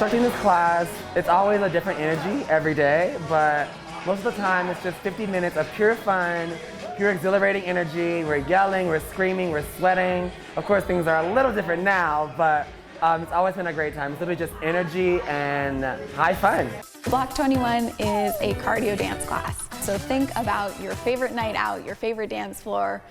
instructing this class, it's always a different energy every day, but most of the time it's just 50 minutes of pure fun, pure exhilarating energy. We're yelling, we're screaming, we're sweating. Of course, things are a little different now, but it's always been a great time. It's literally just energy and high fun. BLOCK21 is a cardio dance class. So think about your favorite night out, your favorite dance floor,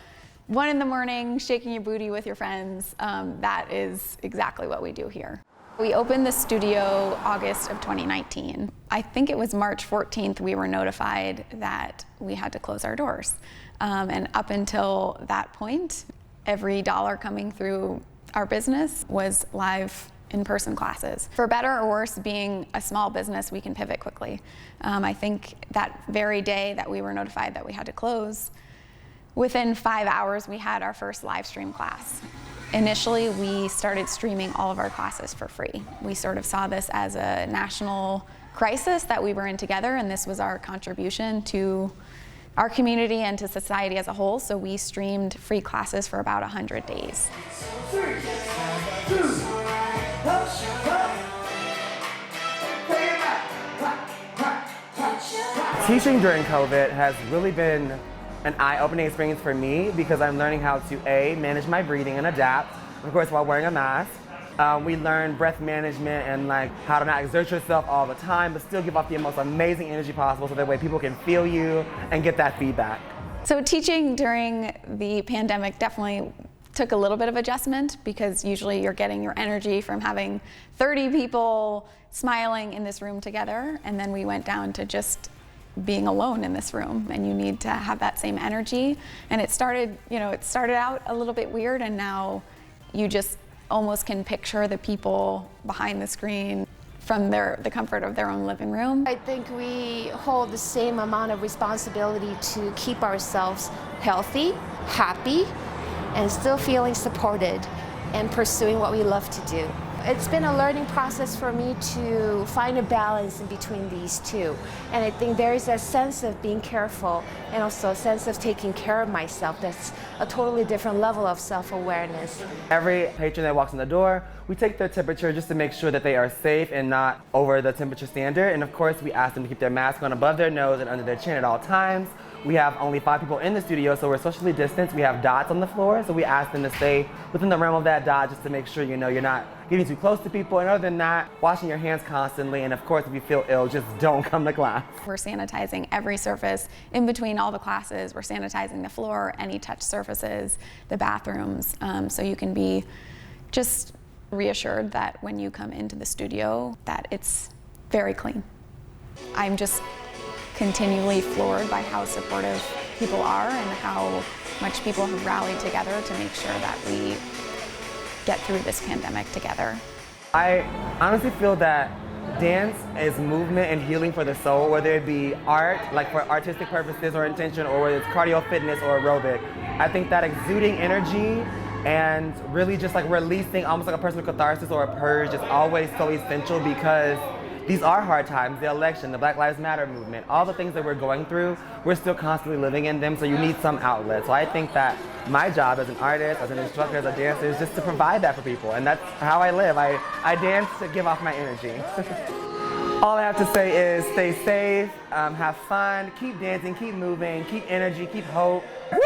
1 in the morning, shaking your booty with your friends. That is exactly what we do here. We opened the studio August of 2019. I think it was March 14th we were notified that we had to close our doors. And up until that point, every dollar coming through our business was live in-person classes. For better or worse, being a small business, we can pivot quickly. I think that very day that we were notified that we had to close, within 5 hours we had our first live stream class. Initially, we started streaming all of our classes for free. We sort of saw this as a national crisis that we were in together, and this was our contribution to our community and to society as a whole, so we streamed free classes for about 100 days. 3, 2, Teaching during COVID has really been an eye-opening experience for me because I'm learning how to A, manage my breathing and adapt, of course while wearing a mask. We learn breath management and like how to not exert yourself all the time but still give off the most amazing energy possible so that way people can feel you and get that feedback. So teaching during the pandemic definitely took a little bit of adjustment because usually you're getting your energy from having 30 people smiling in this room together, and then we went down to just being alone in this room, and you need to have that same energy. And it started out a little bit weird, and now you just almost can picture the people behind the screen from the comfort of their own living room. I think we hold the same amount of responsibility to keep ourselves healthy, happy, and still feeling supported and pursuing what we love to do. It's been a learning process for me to find a balance in between these two. And I think there is a sense of being careful and also a sense of taking care of myself that's a totally different level of self-awareness. Every patron that walks in the door, we take their temperature just to make sure that they are safe and not over the temperature standard. And of course, we ask them to keep their mask on above their nose and under their chin at all times. We have only 5 people in the studio, so we're socially distanced. We have dots on the floor, so we ask them to stay within the realm of that dot just to make sure you're not getting too close to people. And other than that, washing your hands constantly. And of course, if you feel ill, just don't come to class. We're sanitizing every surface in between all the classes. We're sanitizing the floor, any touch surfaces, the bathrooms, so you can be just reassured that when you come into the studio that it's very clean. I'm just continually floored by how supportive people are and how much people have rallied together to make sure that we get through this pandemic together. I honestly feel that dance is movement and healing for the soul, whether it be art, like for artistic purposes or intention, or whether it's cardio fitness or aerobic. I think that exuding energy and really just like releasing almost like a personal catharsis or a purge is always so essential because these are hard times. The election, the Black Lives Matter movement, all the things that we're going through, we're still constantly living in them, so you need some outlet. So I think that my job as an artist, as an instructor, as a dancer is just to provide that for people, and that's how I live. I dance to give off my energy. All I have to say is stay safe, have fun, keep dancing, keep moving, keep energy, keep hope. Woo!